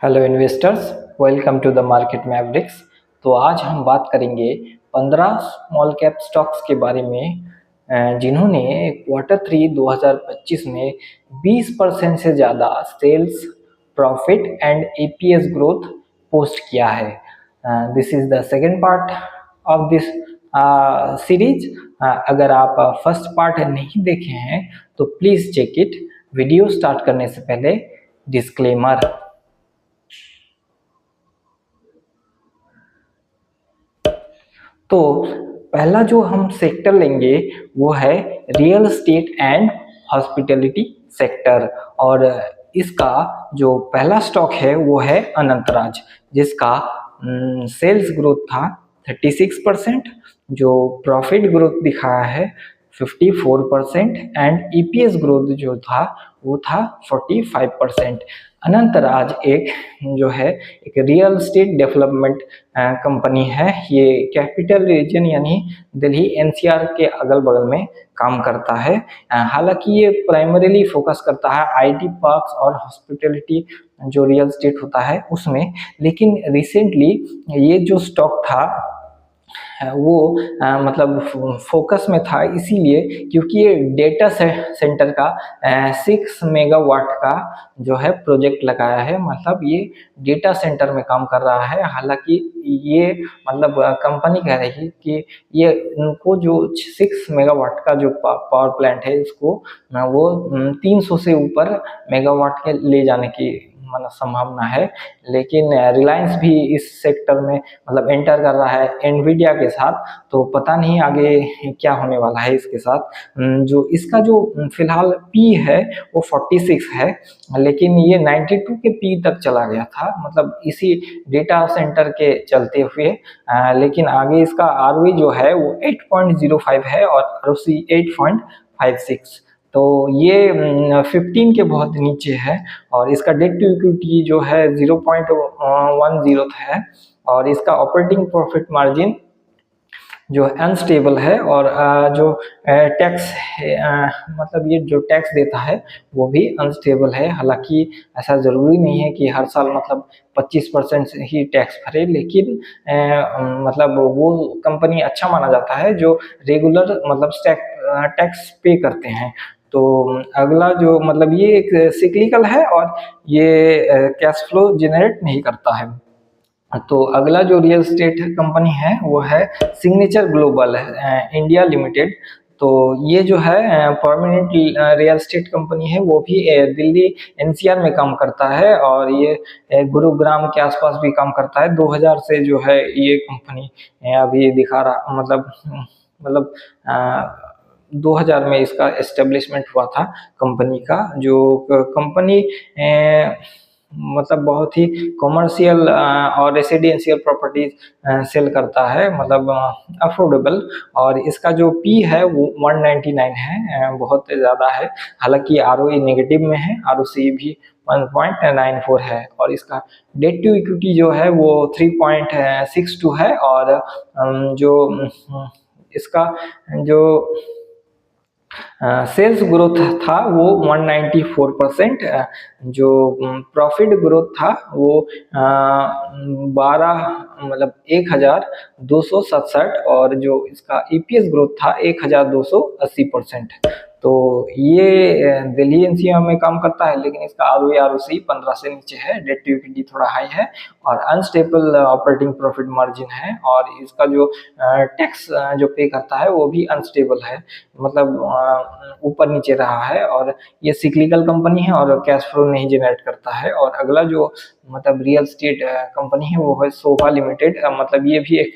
Hello investors, welcome to the market mavericks. तो आज हम बात करेंगे 15 स्मॉल कैप स्टॉक्स के बारे में जिन्होंने Q3 2025 में 20% से ज़्यादा sales, profit and EPS growth post किया है। This is the second part of this series. अगर आप फर्स्ट पार्ट नहीं देखे हैं तो please check it. Video start करने से पहले डिस्क्लेमर। तो पहला जो हम सेक्टर लेंगे वो है real estate and hospitality sector, और इसका जो पहला स्टॉक है वो है अनंतराज, जिसका सेल्स ग्रोथ था 36%, जो प्रॉफिट ग्रोथ दिखाया है 54% एंड EPS ग्रोथ जो था वो था 45%। अनंतराज एक जो है एक रियल एस्टेट डेवलपमेंट कंपनी है। ये कैपिटल रीजन यानी दिल्ली NCR के अगल बगल में काम करता है। हालांकि ये प्राइमरीली फोकस करता है IT पार्क्स और हॉस्पिटैलिटी जो रियल एस्टेट होता है उसमें, लेकिन रिसेंटली ये जो स्टॉक था वो मतलब फोकस में था इसीलिए क्योंकि ये डेटा सेंटर का 6 मेगावाट का जो है प्रोजेक्ट लगाया है। मतलब ये डेटा सेंटर में काम कर रहा है। हालांकि ये मतलब कंपनी कह रही है कि ये उनको जो 6 मेगावाट का जो पावर प्लांट है इसको वो 300 से ऊपर मेगावाट के ले जाने की मतलब संभावना है। लेकिन रिलायंस भी इस सेक्टर में मतलब एंटर कर रहा है एनवीडिया के साथ, तो पता नहीं आगे क्या होने वाला है इसके साथ। जो इसका जो फिलहाल पी है वो 46 है, लेकिन ये 92 के पी तक चला गया था, मतलब इसी डेटा सेंटर के चलते हुए। लेकिन आगे इसका ROE जो है वो 8.05 है और ROC 8.56। तो ये 15 के बहुत नीचे है, और इसका डेट टू इक्विटी जो है 0.10 है, और इसका ऑपरेटिंग प्रॉफिट मार्जिन जो अनस्टेबल है, और जो टैक्स मतलब ये जो टैक्स देता है वो भी अनस्टेबल है। हालांकि ऐसा ज़रूरी नहीं है कि हर साल मतलब 25% से ही टैक्स भरे, लेकिन मतलब वो कंपनी अच्छा माना जाता है जो रेगुलर मतलब टैक्स पे करते हैं। तो अगला जो मतलब ये एक सिक्लिकल है और ये कैश फ्लो जनरेट नहीं करता है। तो अगला जो रियल एस्टेट कंपनी है वो है सिग्नेचर ग्लोबल इंडिया लिमिटेड। तो ये जो है परमानेंट रियल एस्टेट कंपनी है, वो भी दिल्ली NCR में काम करता है, और ये गुरुग्राम के आसपास भी काम करता है। 2000 से जो है ये कंपनी अभी दिखा रहा मतलब 2000 में इसका एस्टेब्लिशमेंट हुआ था कंपनी का। जो कंपनी मतलब बहुत ही कॉमर्शियल और रेसिडेंशियल प्रॉपर्टीज सेल करता है, मतलब अफोर्डेबल। और इसका जो पी है वो 199 है, बहुत ज़्यादा है। हालांकि ROE नेगेटिव में है, ROC भी 1.94 है, और इसका डेट टू इक्विटी जो है वो 3.62 है, और जो इसका जो सेल्स ग्रोथ था वो 194%, जो प्रॉफिट ग्रोथ था वो 12 मतलब 1267, और जो इसका EPS ग्रोथ था 1280%। तो ये दिल्ली NCR में काम करता है, लेकिन इसका ROE ROC 15 से नीचे है, डेट टू इक्विटी थोड़ा हाई है, और अनस्टेबल ऑपरेटिंग प्रॉफिट मार्जिन है, और इसका जो टैक्स जो पे करता है वो भी अनस्टेबल है, मतलब ऊपर नीचे रहा है। और ये सिक्लिकल कंपनी है और कैश फ्लो नहीं जनरेट करता है। और अगला जो मतलब रियल एस्टेट कंपनी है वो है शोभा लिमिटेड। मतलब ये भी एक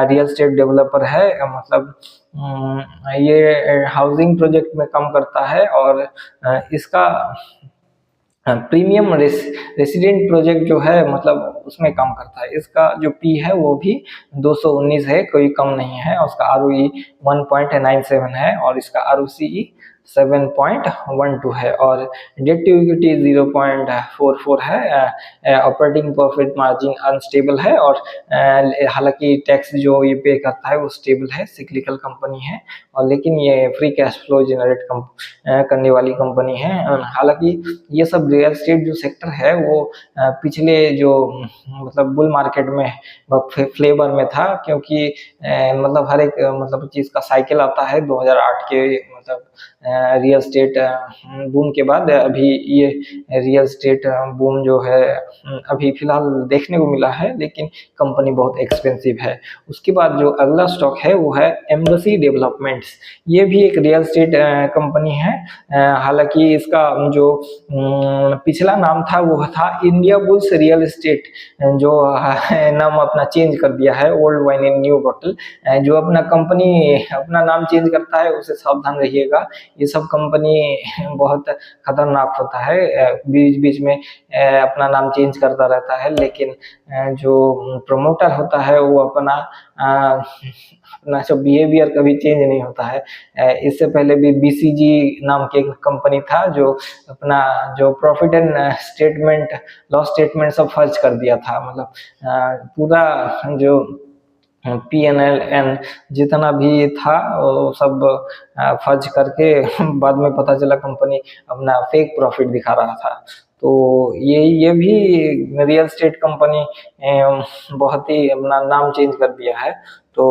रियल एस्टेट डेवलपर है, मतलब ये हाउसिंग प्रोजेक्ट में काम करता है, और इसका प्रीमियम रेसिडेंट प्रोजेक्ट जो है मतलब उसमें काम करता है। इसका जो पी है वो भी 219 है, कोई कम नहीं है, और उसका ROE 1.97 है, और इसका ROCE 7.12 है और डेट टू इक्विटी 0.44 है। ऑपरेटिंग प्रॉफिट मार्जिन अनस्टेबल है और हालांकि टैक्स जो ये पे करता है वो स्टेबल है, सिक्लिकल कंपनी है और लेकिन ये फ्री कैश फ्लो जनरेट करने वाली कंपनी है। हालांकि ये सब रियल एस्टेट जो सेक्टर है वो पिछले जो मतलब बुल मार्केट में फ्लेवर में था, क्योंकि मतलब हर एक मतलब चीज का साइकिल आता है। 2008 के मतलब रियल स्टेट बूम के बाद अभी ये रियल स्टेट बूम जो है अभी फिलहाल देखने को मिला है, लेकिन कंपनी बहुत एक्सपेंसिव है। उसके बाद जो अगला स्टॉक है वो है एम्बेसी डेवलपमेंट्स। ये भी एक रियल स्टेट कंपनी है। हालांकि इसका जो पिछला नाम था वो था इंडिया बुल्स रियल एस्टेट, जो नाम अपना चेंज कर दिया है old wine in new bottle. जो अपना कंपनी अपना नाम चेंज करता है उसे सावधान रहिएगा, ये सब कंपनी बहुत खतरनाक होता है, बीच बीच में अपना नाम चेंज करता रहता है, लेकिन जो प्रमोटर होता है वो अपना अपना जो बिहेवियर कभी चेंज नहीं होता है। इससे पहले भी बीसीजी नाम की एक कंपनी था जो अपना जो profit and statement loss statement सब फर्ज कर दिया था, मतलब पूरा जो पीएनएल एन जितना भी था वो सब फर्ज करके बाद में पता चला कंपनी अपना फेक प्रॉफिट दिखा रहा था। तो ये भी रियल एस्टेट कंपनी बहुत ही अपना नाम चेंज कर दिया है, तो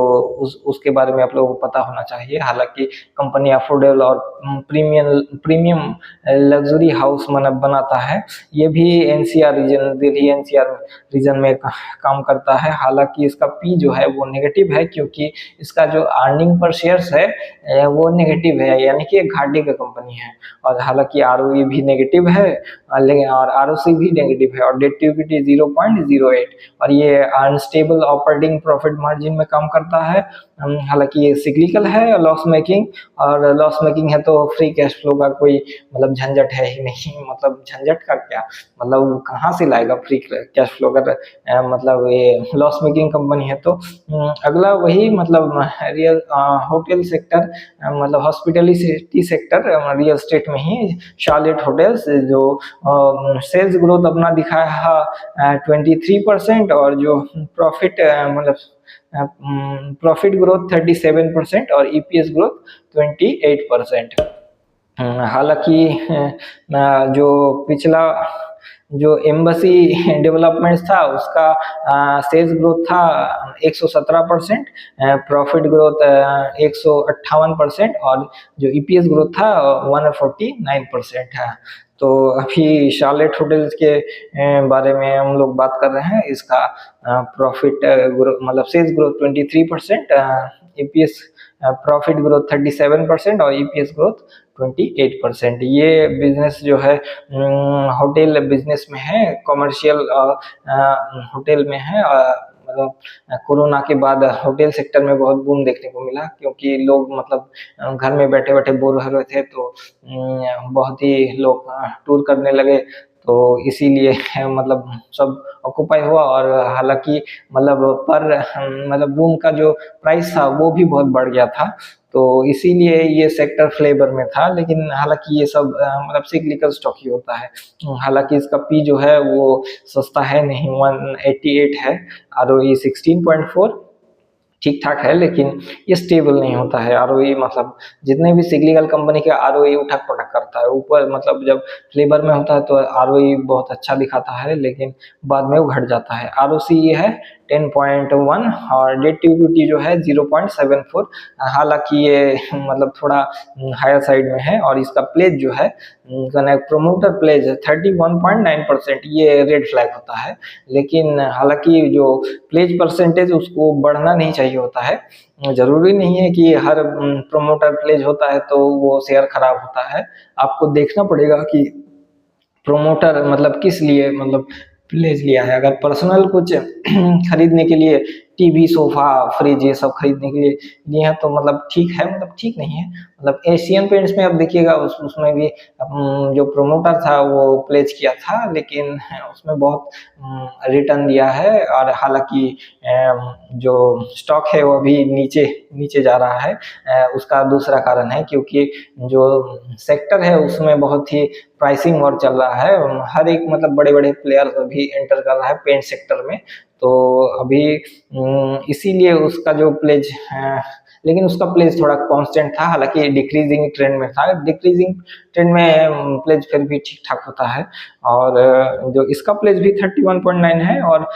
उसके बारे में आप लोगों को पता होना चाहिए। हालांकि कंपनी अफोर्डेबल और प्रीमियम लग्जरी हाउस बनाता है। ये भी NCR region Delhi NCR region में काम करता है। हालांकि इसका पी जो है वो नेगेटिव है, क्योंकि इसका जो अर्निंग पर शेयर्स है वो नेगेटिव है, यानी कि एक घाटे का कंपनी है। और हालांकि आरओई भी नेगेटिव है और आरओसी भी नेगेटिव है और डेट टू इक्विटी 0.08 और ये अनस्टेबल ऑपरेटिंग प्रॉफिट मार्जिन में काम करता है। हालांकि ये सिक्लिकल है, लॉस मेकिंग, और लॉस मेकिंग है तो फ्री कैश फ्लो का कोई मतलब झंझट है ही नहीं। मतलब झंझट का क्या मतलब, कहाँ से लाएगा फ्री कैश फ्लो अगर मतलब ये लॉस मेकिंग कंपनी है तो। अगला वही मतलब रियल होटल सेक्टर मतलब हॉस्पिटलिटी सेक्टर रियल एस्टेट में ही शार्लेट होटल्स, जो सेल्स ग्रोथ अपना दिखाया 23% और जो प्रॉफिट मतलब प्रॉफिट ग्रोथ 37% और ईपीएस ग्रोथ 28%। हालांकि जो पिछला जो एम्बेसी डेवलपमेंट्स था उसका सेल्स ग्रोथ था 117%, प्रॉफिट ग्रोथ 158% और जो ईपीएस ग्रोथ था 149% है। तो अभी शार्लेट होटल्स के बारे में हम लोग बात कर रहे हैं। इसका प्रॉफिट मतलब sales growth 23%, EPS profit growth 37% और ईपीएस ग्रोथ 28%। ये बिजनेस जो है होटल बिजनेस में है, कॉमर्शियल होटल में है। मतलब कोरोना के बाद होटल सेक्टर में बहुत बूम देखने को मिला, क्योंकि लोग मतलब घर में बैठे बैठे बोर हो रहे थे, तो बहुत ही लोग टूर करने लगे, तो इसीलिए मतलब सब ऑक्यूपाई हुआ। और हालांकि मतलब पर मतलब रूम का जो प्राइस था वो भी बहुत बढ़ गया था, तो इसीलिए ये सेक्टर फ्लेवर में था। लेकिन हालांकि ये सब मतलब सिक्लिकल स्टॉक ही होता है। हालांकि इसका पी जो है वो सस्ता है नहीं, 188 है, आरओई 16.4 ठीक ठाक है, लेकिन ये स्टेबल नहीं होता है। आरओई मतलब जितने भी सिक्लिकल कंपनी के आरओई उठक पटक करता है, ऊपर मतलब जब फ्लेवर में होता है तो आरओई बहुत अच्छा दिखाता है, लेकिन बाद में वो घट जाता है। आरओसी ये है 10.1 और डेट टू इक्विटी जो है 0.74। हालांकि ये मतलब थोड़ा हायर साइड में है और इसका प्लेज जो है प्रोमोटर प्लेज 31.9%, ये रेड फ्लैग होता है। लेकिन हालांकि जो प्लेज परसेंटेज उसको बढ़ना नहीं चाहिए होता है। जरूरी नहीं है कि हर प्रोमोटर प्लेज होता है तो वो शेयर खराब होता है। आपको देखना पड़ेगा कि प्रोमोटर मतलब किस लिए मतलब प्लेज लिया है। अगर पर्सनल कुछ खरीदने के लिए टीवी, सोफा, फ्रिज ये सब खरीदने के लिए लिए हैं, तो मतलब ठीक है, मतलब ठीक नहीं है। मतलब एशियन पेंट्स में अब देखिएगा उसमें भी जो प्रमोटर था वो प्लेज किया था, लेकिन उसमें बहुत रिटर्न दिया है, और हालांकि जो स्टॉक है वो अभी नीचे नीचे जा रहा है। उसका दूसरा कारण है क्योंकि जो सेक्टर है उसमें बहुत ही प्राइसिंग वॉर चल रहा है। हर एक मतलब बड़े बड़े प्लेयर अभी एंटर कर रहा है पेंट सेक्टर में, तो अभी इसीलिए उसका जो प्लेज है, लेकिन उसका प्लेज थोड़ा कांस्टेंट था, हालांकि डिक्रीजिंग ट्रेंड में था। डिक्रीजिंग ट्रेंड में प्लेज फिर भी ठीक ठाक होता है, और जो इसका प्लेज भी 31.9 है, और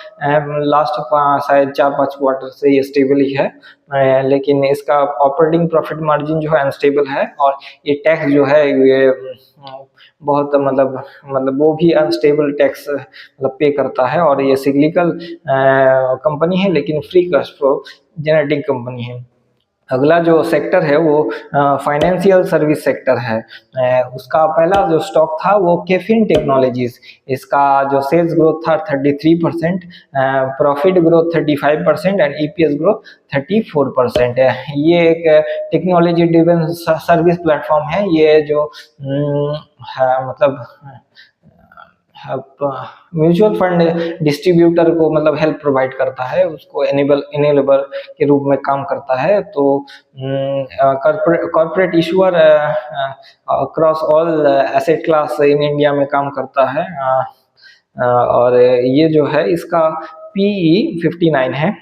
लास्ट शायद 4-5 क्वार्टर से ये स्टेबल ही है। लेकिन इसका ऑपरेटिंग प्रॉफिट मार्जिन जो है अनस्टेबल है, और ये टैक्स जो है ये बहुत मतलब वो भी अनस्टेबल टैक्स मतलब पे करता है, और ये सिग्निकल कंपनी है लेकिन free cash flow generating company है। अगला जो सेक्टर है वो फाइनेंशियल सर्विस सेक्टर है। उसका पहला जो स्टॉक था वो कैफीन टेक्नोलॉजीज। इसका जो सेल्स ग्रोथ था 33%, profit growth 35% and EPS growth 34% है। ये एक टेक्नोलॉजी ड्रिवन सर्विस प्लेटफॉर्म है। ये जो मतलब म्यूचुअल फंड डिस्ट्रीब्यूटर को मतलब हेल्प प्रोवाइड करता है, उसको एनेबल के रूप में काम करता है। तो corporate issuer across all asset class in India में काम करता है। और ये जो है इसका पीई 59 है,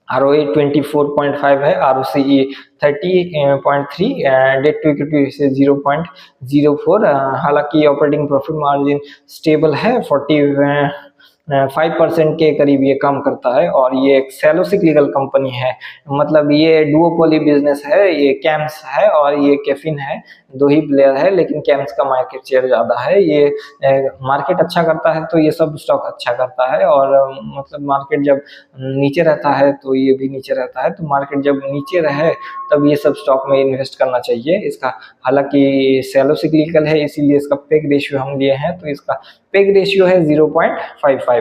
ROE 24.5 है, ROCE 30.3, डेट टू इक्विटी से 0.04। हालांकि ऑपरेटिंग प्रॉफिट मार्जिन स्टेबल है, 5% के करीब ये काम करता है, और ये एक सेलो सिक्लिकल कंपनी है। मतलब ये डुओपोली बिजनेस है, ये कैम्स है और ये कैफिन है, दो ही प्लेयर है, लेकिन कैम्स का मार्केट शेयर ज्यादा है। ये मार्केट अच्छा करता है तो ये सब स्टॉक अच्छा करता है, और मतलब मार्केट जब नीचे रहता है तो ये भी नीचे रहता है। तो मार्केट जब नीचे रहे तब ये सब स्टॉक में इन्वेस्ट करना चाहिए। इसका हालांकि सेलो सिक्लिकल है इसीलिए इसका पेग रेशियो हम लिए हैं, तो इसका पेग रेशियो है 0.55।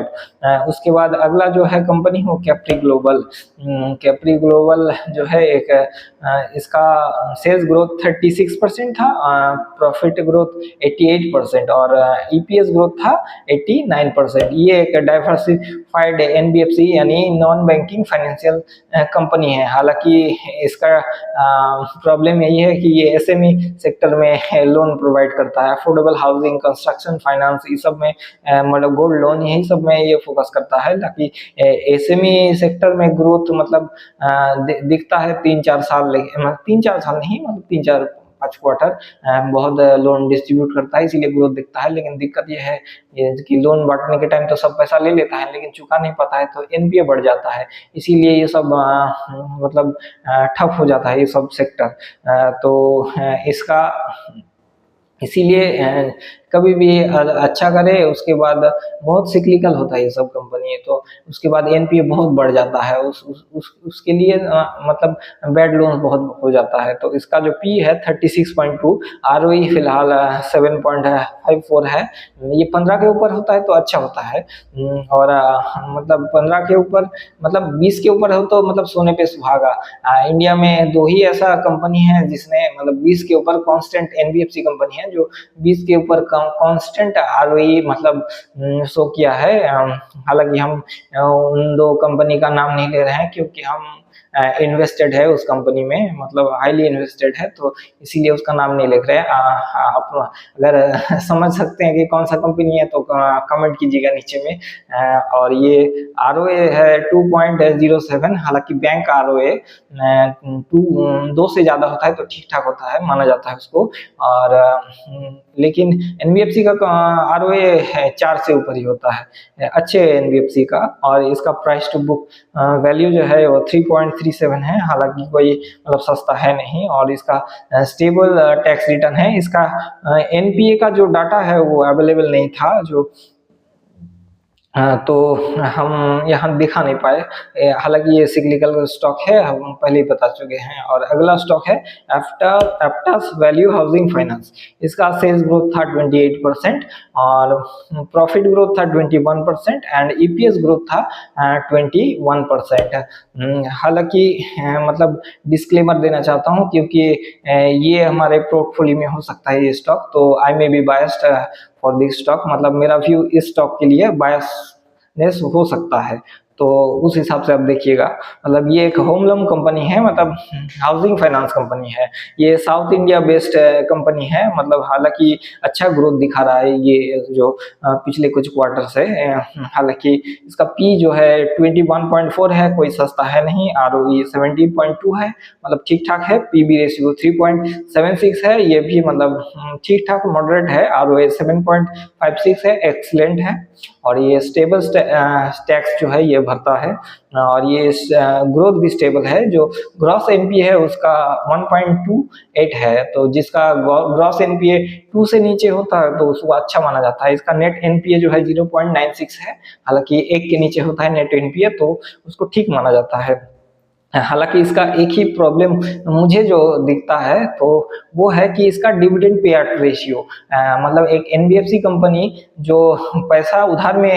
उसके बाद अगला जो है कंपनी वो कैप्री ग्लोबल। कैप्री ग्लोबल जो है एक इसका सेल्स ग्रोथ 36% था, प्रॉफिट ग्रोथ 88% और ईपीएस ग्रोथ था 89%। ये एक डाइवर्सिफाइड एनबीएफसी यानी नॉन बैंकिंग फाइनेंशियल कंपनी है। हालांकि इसका प्रॉब्लम यही है कि ये एसएमई सेक्टर में लोन प्रोवाइड करता है, अफोर्डेबल हाउसिंग, कंस्ट्रक्शन फाइनेंस, ये सब में मतलब गोल्ड लोन, यही सब में ये फोकस करता है। ताकि एसएमई सेक्टर में ग्रोथ मतलब दिखता है 3-4 साल, मतलब 3-4 साल नहीं, मतलब 3-4-5 क्वार्टर बहुत लोन डिस्ट्रीब्यूट करता है, इसीलिए ग्रोथ दिखता है। लेकिन दिक्कत ये है कि लोन बांटने के टाइम तो सब पैसा ले लेता है, लेकिन चुका नहीं पाता है, तो एनपीए बढ़ जाता है। इसीलिए ये सब मतलब ठप हो जाता है ये सब सेक्टर। तो इसका इसीलिए कभी भी अच्छा करे, उसके बाद बहुत सिक्लिकल होता है ये सब कंपनी, तो उसके बाद एनपीए बहुत बढ़ जाता है, उसके लिए मतलब बैड लोन बहुत हो जाता है। तो इसका जो पी है 36.2, आरओई फिलहाल 7.54 है। ये 15 के ऊपर होता है तो अच्छा होता है, और मतलब 15 के ऊपर मतलब 20 के ऊपर हो तो मतलब सोने पे सुहागा। इंडिया में दो ही ऐसा कंपनी है जिसने मतलब 20 के ऊपर कांस्टेंट, एनबीएफसी कंपनी है जो 20 के ऊपर कांस्टेंट आरओई मतलब शो किया है। हालांकि हम उन दो कंपनी का नाम नहीं ले रहे हैं क्योंकि हम इन्वेस्टेड है उस कंपनी में, मतलब हाईली इन्वेस्टेड है, तो इसीलिए उसका नाम नहीं लिख रहे हैं। आप अगर समझ सकते हैं कि कौन सा कंपनी है तो कमेंट कीजिएगा नीचे में। और ये आरओए है 2.07, हालांकि बैंक आरओए 2 से ज्यादा होता है तो ठीक ठाक होता है, माना जाता है उसको। और लेकिन एनबीएफसी का आरओए है 4 से ऊपर ही होता है, अच्छे एनबीएफसी का। और इसका प्राइस टू बुक वैल्यू जो है वो 3.37 है, हालांकि कोई मतलब सस्ता है नहीं। और इसका स्टेबल टैक्स रिटर्न है। इसका एनपीए का जो डाटा है वो अवेलेबल नहीं था, जो तो हम यहाँ दिखा नहीं पाए, हालांकि ये सिग्निकल स्टॉक है, हम पहले ही बता चुके हैं। और अगला स्टॉक है एप्टास वैल्यू हाउसिंग फाइनेंस। इसका सेल्स ग्रोथ था 28% और प्रॉफिट ग्रोथ था 21% एंड ईपीएस ग्रोथ था 21%। हालांकि मतलब डिस्क्लेमर देना चाहता हूँ, क्योंकि ये हमारे पोर्टफोलियो में हो सकता है ये स्टॉक, तो I may be biased for this stock, मतलब मेरा व्यू इस स्टॉक के लिए बायसनेस हो सकता है, तो उस हिसाब से आप देखिएगा। मतलब ये एक होम लोन कंपनी है, मतलब हाउसिंग फाइनेंस कंपनी है। ये साउथ इंडिया बेस्ड कंपनी है, मतलब हालांकि अच्छा ग्रोथ दिखा रहा है ये जो पिछले कुछ क्वार्टर से। हालांकि इसका पी जो है 21.4 है, कोई सस्ता है नहीं। आरओई 17.2 है, मतलब ठीक ठाक है। पीबी रेशियो 3.76 है, ये भी मतलब ठीक ठाक मॉडरेट है। आरओए 7.56 है, एक्सीलेंट है। और ये स्टेबल टैक्स जो है ये भरता है, और ये ग्रोथ भी स्टेबल है। जो ग्रॉस एनपीए है उसका 1.28 है, तो जिसका ग्रॉस एनपीए 2 से नीचे होता है तो उसको अच्छा माना जाता है। इसका नेट एनपीए जो है 0.96 है, हालांकि 1 के नीचे होता है नेट एनपीए, तो उसको ठीक माना जाता है। हालांकि इसका एक ही प्रॉब्लम मुझे जो दिखता है, तो वो है कि इसका डिविडेंड पे आउट रेशियो, मतलब एक एनबीएफसी कंपनी जो पैसा उधार में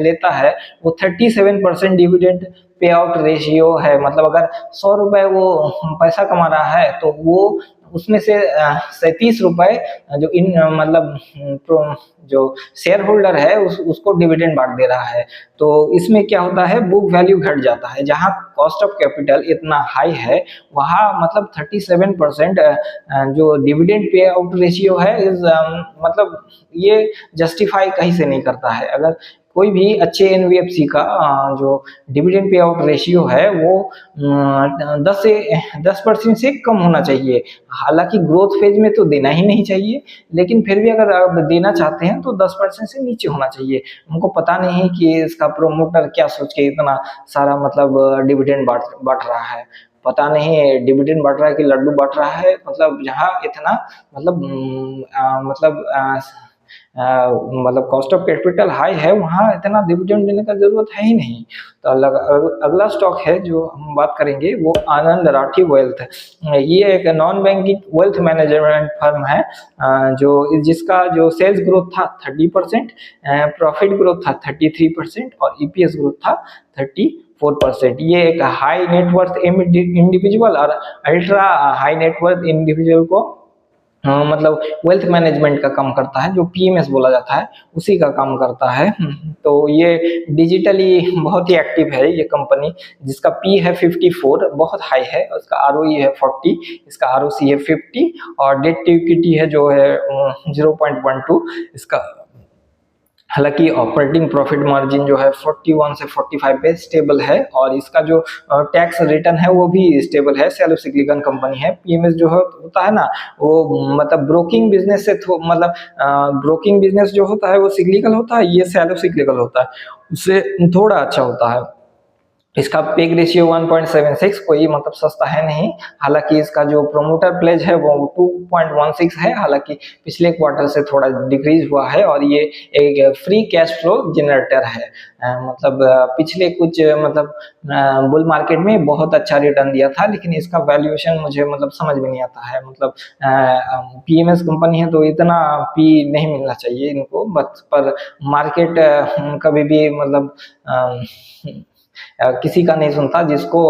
लेता है, वो 37% डिविडेंड पे आउट रेशियो है। मतलब अगर 100 रुपए वो पैसा कमा रहा है, तो वो उसमें से 37 रुपए जो मतलब जो शेयर होल्डर है उसको डिविडेंड बांट दे रहा है। तो इसमें क्या होता है, बुक वैल्यू घट जाता है। जहां कॉस्ट ऑफ कैपिटल इतना हाई है, वहां मतलब 37% जो डिविडेंड पे आउट रेशियो है इस मतलब ये जस्टिफाई कहीं से नहीं करता है। अगर कोई भी अच्छे एनबीएफसी का जो डिविडेंड पे आउट रेशियो है वो 10% से कम होना चाहिए। हालांकि ग्रोथ फेज में तो देना ही नहीं चाहिए, लेकिन फिर भी अगर आप देना चाहते हैं तो 10% से नीचे होना चाहिए। हमको पता नहीं कि इसका प्रोमोटर क्या सोच के इतना सारा मतलब डिविडेंड बांट रहा है। पता नहीं डिविडेंड बांट रहा है कि लड्डू बांट रहा है। मतलब जहाँ इतना मतलब मतलब कॉस्ट ऑफ कैपिटल हाई है, वहाँ इतना डिविडेंड देने का जरूरत है ही नहीं। तो अगला स्टॉक है जो हम बात करेंगे वो आनंद राठी वेल्थ है। ये एक non banking wealth management firm है, जो जिसका जो सेल्स ग्रोथ था 30%, प्रॉफिट ग्रोथ था 33% और ईपीएस ग्रोथ था 34%। ये एक हाई नेटवर्थ इंडिविजुअल और अल्ट्रा हाई नेटवर्थ इंडिविजुअल को मतलब वेल्थ मैनेजमेंट का काम करता है, जो पीएमएस बोला जाता है उसी का काम करता है। तो ये डिजिटली बहुत ही एक्टिव है ये कंपनी, जिसका पी है 54, बहुत हाई है। उसका आरओई है 40, इसका आरओसी है 50 और डेट टू इक्विटी है जो है 0.12 इसका। हालांकि ऑपरेटिंग प्रॉफिट मार्जिन जो है 41 से 45 पे स्टेबल है, और इसका जो टैक्स रिटर्न है वो भी स्टेबल है। सेल्फ सिग्निफिकेंट कंपनी है। पीएमएस जो होता है ना, वो मतलब ब्रोकिंग बिजनेस से मतलब ब्रोकिंग बिजनेस जो होता है वो सिग्निफिकेंट होता है, ये सेल्फ सिग्निफिकेंट होता है, उससे थोड़ा अच्छा होता है। इसका पेग रेशियो 1.76, कोई मतलब सस्ता है नहीं। हालांकि इसका जो प्रोमोटर प्लेज है वो 2.16 है, हालांकि पिछले क्वार्टर से थोड़ा डिक्रीज हुआ है। और ये एक फ्री कैश फ्लो जनरेटर है। मतलब पिछले कुछ मतलब बुल मार्केट में बहुत अच्छा रिटर्न दिया था, लेकिन इसका वैल्यूएशन मुझे मतलब समझ में नहीं आता है। मतलब पीएमएस कंपनी है तो इतना पी नहीं मिलना चाहिए इनको, बस पर मार्केट कभी भी मतलब किसी का नहीं सुनता। जिसको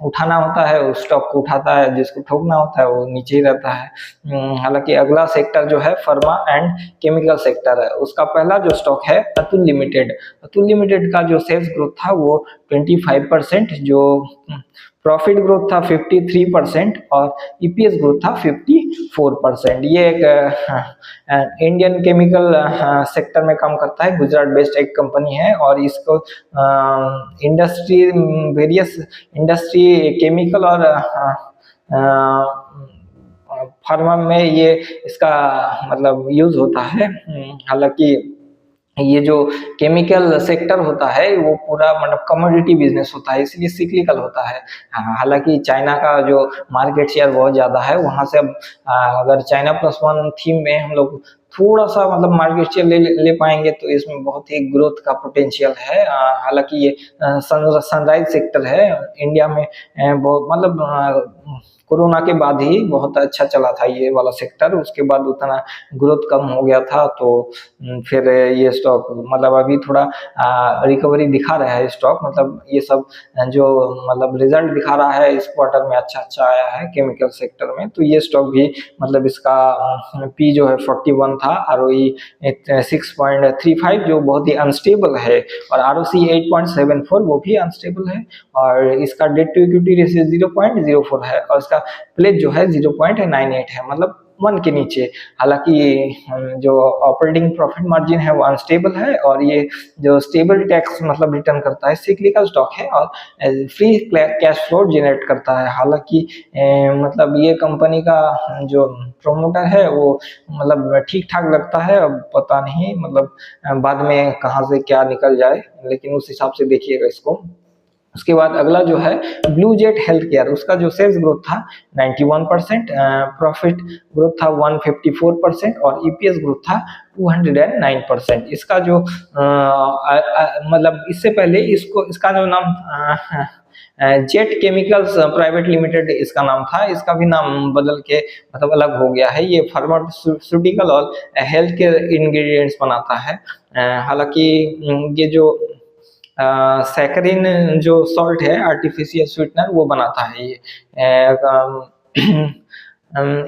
उठाना होता है उस स्टॉक को उठाता है, जिसको ठोकना होता है वो नीचे ही रहता है। हालांकि अगला सेक्टर जो है फार्मा एंड केमिकल सेक्टर है। उसका पहला जो स्टॉक है अतुल लिमिटेड। अतुल लिमिटेड का जो सेल्स ग्रोथ था वो 25%, जो प्रॉफिट ग्रोथ था 53% और ईपीएस ग्रोथ था 54%। ये एक इंडियन केमिकल सेक्टर में काम करता है, गुजरात बेस्ड एक कंपनी है। और इसको इंडस्ट्री वेरियस इंडस्ट्री केमिकल और फार्मा में ये इसका मतलब यूज होता है। हालांकि ये जो केमिकल सेक्टर होता है वो पूरा मतलब कमोडिटी बिजनेस होता है, इसलिए सिक्लिकल होता है। हालांकि चाइना का जो मार्केट शेयर बहुत ज्यादा है, वहां से अब अगर चाइना प्लस वन थीम में हम लोग थोड़ा सा मतलब मार्केट शेयर ले पाएंगे तो इसमें बहुत ही ग्रोथ का पोटेंशियल है। हालांकि ये सनराइज सेक्टर है इंडिया में, बहुत मतलब कोरोना के बाद ही बहुत अच्छा चला था ये वाला सेक्टर, उसके बाद उतना ग्रोथ कम हो गया था, तो फिर ये स्टॉक मतलब अभी थोड़ा रिकवरी दिखा रहा है स्टॉक, मतलब ये सब जो मतलब रिजल्ट दिखा रहा है इस क्वार्टर में अच्छा अच्छा आया है केमिकल सेक्टर में, तो ये स्टॉक भी मतलब इसका पी जो है 41 था, आरओई 6.35 जो बहुत ही अनस्टेबल है, और आरओसी 8.74 वो भी अनस्टेबल है, और इसका डेट टू इक्विटी रेशियो 0.04 है, और इसका प्लेज जो है 0.98 है, मतलब 1 के नीचे। हालांकि जो ऑपरेटिंग प्रॉफिट मार्जिन है वो अनस्टेबल है, और ये जो स्टेबल टैक्स मतलब रिटर्न करता है, सिक्लिकल स्टॉक है, और फ्री कैश फ्लो जनरेट करता है। हालांकि मतलब ये कंपनी का जो प्रोमोटर है वो मतलब ठीक ठाक लगता है, अब पता नहीं मतलब बाद में कहाँ से क्या निकल जाए, लेकिन उस हिसाब से देखिएगा इसको। उसके बाद अगला जो है ब्लू जेट हेल्थ केयर, उसका जो सेल्स ग्रोथ था 91%, प्रॉफिट ग्रोथ था 154%, और ईपीएस ग्रोथ था 209%। इसका जो मतलब इससे पहले इसका जो नाम जेट केमिकल्स प्राइवेट लिमिटेड इसका नाम था, इसका भी नाम बदल के मतलब अलग हो गया है। ये फार्मास्यूटिकल और हेल्थ केयर इंग्रेडिएंट्स बनाता है। हालांकि ये जो सैकरिन जो सॉल्ट है आर्टिफिशियल स्वीटनर वो बनाता है ये।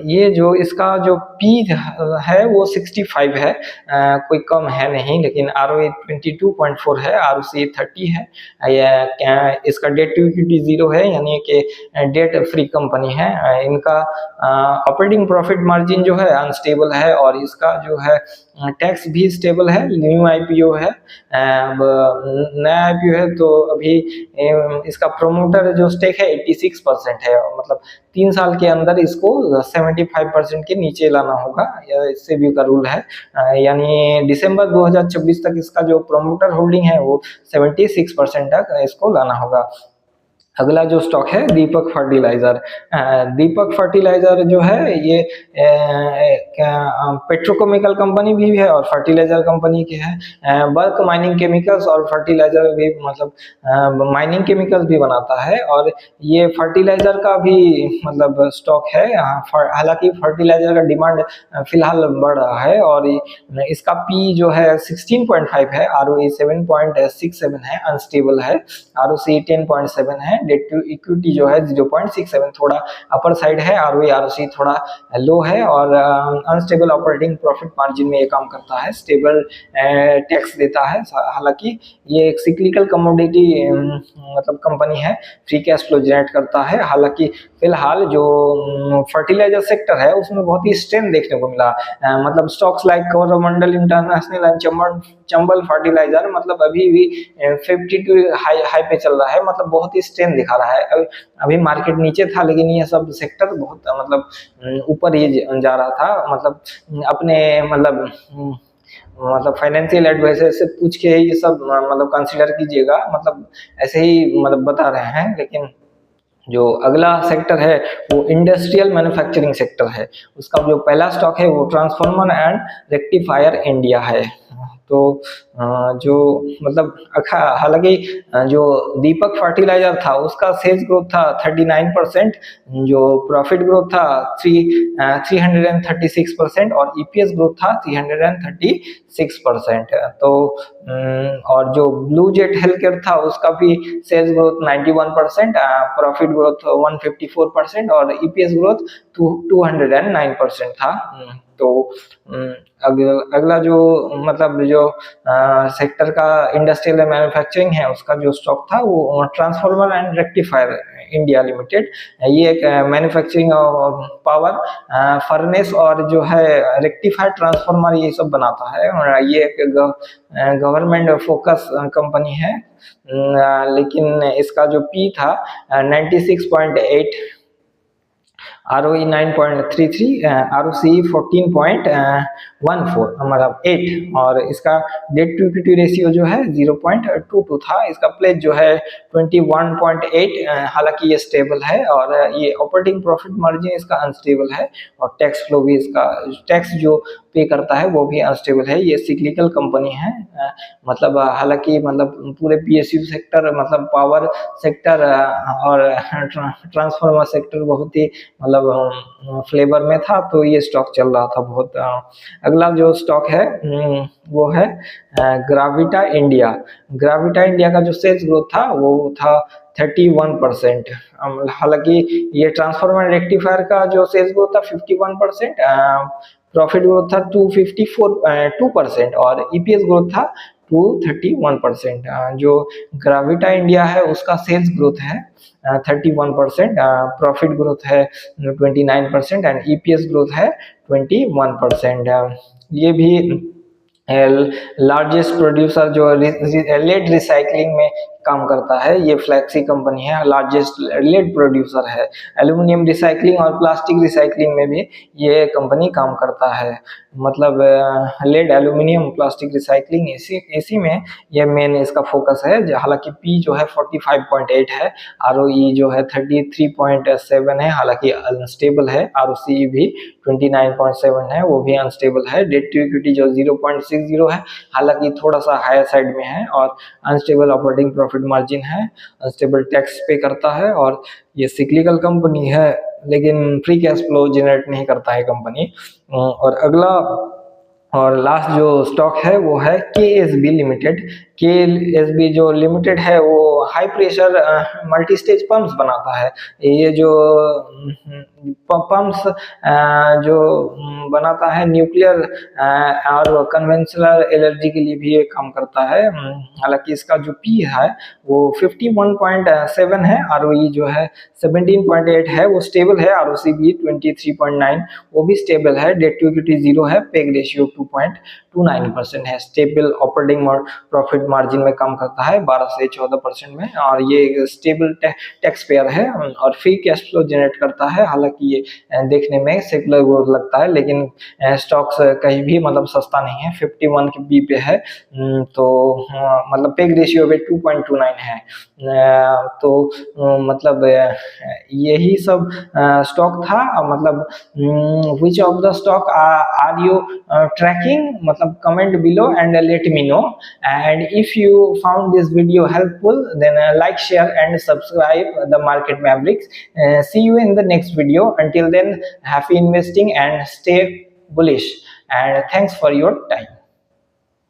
ये जो इसका जो पी है वो 65 है, कोई कम है नहीं, लेकिन आरओए 22.4 है, आरओसी 30 है। इसका डेट टू इक्विटी 0 है, यानी कि डेट फ्री कंपनी है। इनका ऑपरेटिंग प्रॉफिट मार्जिन जो है अनस्टेबल है, और इसका जो है टैक्स भी स्टेबल है। न्यू आईपीओ है, नया आईपीओ है, तो अभी इसका प्रोमोटर जो स्टेक है 86% है, मतलब 3 साल के अंदर इसको 75% के नीचे लाना होगा, इससे भी का रूल है। यानी दिसंबर 2026 तक इसका जो प्रोमोटर होल्डिंग है वो 76% तक इसको लाना होगा। अगला जो स्टॉक है दीपक फर्टिलाइजर। दीपक फर्टिलाइजर जो है ये पेट्रोकेमिकल कंपनी भी है और फर्टिलाइजर कंपनी की है। बल्क माइनिंग केमिकल्स और फर्टिलाइजर भी मतलब माइनिंग केमिकल्स भी बनाता है, और ये फर्टिलाइजर का भी मतलब स्टॉक है। हालांकि फर्टिलाइजर का डिमांड फिलहाल बढ़ रहा है, और इसका पी जो है 16.5 है, आरओई 7.67 है, अनस्टेबल है, आरओसी 10.7 है, डेट टू इक्विटी जो है 0.67 थोड़ा अपर साइड है, आरओई आरओसी थोड़ा लो है, और अनस्टेबल ऑपरेटिंग प्रॉफिट मार्जिन में ये काम करता है, स्टेबल टैक्स देता है। हालांकि ये एक सिक्लिकल कमोडिटी मतलब कंपनी है, फ्री कैश फ्लो जनरेट करता है। हालांकि फिलहाल जो फर्टिलाइजर सेक्टर है उसमें बहुत ही स्ट्रेंथ देखने को मिला, मतलब stocks like Coromandel international and Chambal fertilizer मतलब अभी भी 52 हाई पे चल रहा है, मतलब बहुत ही स्ट्रेंथ दिखा रहा है। अभी मार्केट नीचे था, लेकिन ये सब सेक्टर बहुत मतलब ऊपर ही जा रहा था, मतलब अपने मतलब फाइनेंशियल एडवाइजर से पूछ के ये सब मतलब कंसीडर कीजिएगा, मतलब ऐसे ही मतलब बता रहे हैं। लेकिन जो अगला सेक्टर है वो इंडस्ट्रियल मैन्युफैक्चरिंग सेक्टर है, उसका जो पहला स्टॉक है वो ट्रांसफार्मर एंड रेक्टिफायर इंडिया है। तो जो मतलब हालांकि जो दीपक फर्टिलाइजर था उसका सेल्स ग्रोथ था 39%, जो प्रॉफिट ग्रोथ था 336%, और ईपीएस ग्रोथ था 336%। तो और जो ब्लू जेट हेल्थ केयर था उसका भी सेल्स ग्रोथ 91%, प्रॉफिट ग्रोथ 154%, और ईपीएस ग्रोथ 209% था। तो अगला जो मतलब जो सेक्टर का इंडस्ट्रियल मैन्युफैक्चरिंग है उसका जो स्टॉक था वो transformer and rectifier India limited. ये एक मैन्युफैक्चरिंग पावर फर्नेस और जो है रेक्टिफायर ट्रांसफार्मर ये सब बनाता है, और ये एक गवर्नमेंट फोकस कंपनी है। लेकिन इसका जो पी था 96.8, ROE 9.33, ROCE 14.14 मतलब 8, और इसका डेट टू इक्विटी रेशियो जो है 0.22 था। इसका प्लेज जो है 21.8, हालांकि ये स्टेबल है, और ये ऑपरेटिंग प्रॉफिट मार्जिन इसका अनस्टेबल है, और टैक्स फ्लो भी इसका, टैक्स जो पे करता है वो भी अनस्टेबल है। ये सिक्लिकल कंपनी है, मतलब हालांकि मतलब पूरे PSU सेक्टर, मतलब पावर सेक्टर और ट्रांसफार्मर सेक्टर बहुत ही मतलब फ्लेवर में था, तो ये स्टॉक चल रहा था बहुत। अगला जो स्टॉक है वो है ग्राविटा इंडिया। ग्राविटा इंडिया का जो सेल्स ग्रोथ था वो था 31%। हालांकि ये ट्रांसफार्मर रेक्टिफायर का जो सेल्स ग्रोथ था 51%, प्रॉफिट ग्रोथ था 2% और EPS ग्रोथ था 231%। जो ग्राविटा इंडिया है उसका सेल्स ग्रोथ है 31%, प्रॉफिट ग्रोथ है 29% एंड EPS ग्रोथ है 21%। ये भी लार्जेस्ट प्रोड्यूसर जो लेड रिसाइकलिंग में काम करता है, ये फ्लैक्सी कंपनी है, लार्जेस्ट लेड प्रोड्यूसर है। एल्यूमिनियम रिसाइकलिंग और प्लास्टिक रिसाइकलिंग में भी ये कंपनी काम करता है, मतलब लेड, एल्यूमिनियम, प्लास्टिक रिसाइकलिंग, इसी में ये मेन इसका फोकस है। हालांकि P जो है 45.8 है, ROE जो है 33.7 है, हालांकि अनस्टेबल है। ROCE भी 29.7 है, वो भी अनस्टेबल है। डेट टू इक्विटी जो 0.60 है, हालांकि थोड़ा सा हायर साइड में है, और अनस्टेबल ऑपरेटिंग प्रॉफिट मार्जिन है, अनस्टेबल टैक्स पे करता है, और ये सिक्लिकल कंपनी है लेकिन फ्री कैश फ्लो जनरेट नहीं करता है कंपनी। और अगला और लास्ट जो स्टॉक है वो है KSB लिमिटेड। KSB जो लिमिटेड है वो high pressure multi stage pumps बनाता है। ये जो पंप्स जो बनाता है न्यूक्लियर और कन्वेंशनल एनर्जी के लिए भी ये काम करता है। हालांकि इसका जो P है वो 51.7 है, ROE जो है 17.8 है, वो स्टेबल है। ROC भी 23.9, वो भी स्टेबल है। डेट टू इक्विटी 0 है, पेग रेशियो 2.29% है। स्टेबल ऑपरेटिंग प्रॉफिट मार्जिन में काम करता है 12 से 14% में, और ये स्टेबल टैक्स पेयर है और फ्री कैश फ्लो जनरेट करता है। हालांकि ये देखने में सेकुलर ग्रोथ लगता है, लेकिन स्टॉक्स कहीं भी मतलब सस्ता नहीं है। 51 के B पे है, तो मतलब पेग रेशियो पे 2.29 है। तो मतलब यही सब स्टॉक था। मतलब which of the stock are you tracking, मतलब comment below and let me know, and if you found this video helpful then like, share and subscribe the Market Mavericks. See you in the next video. Until then, happy investing and stay bullish, and thanks for your time.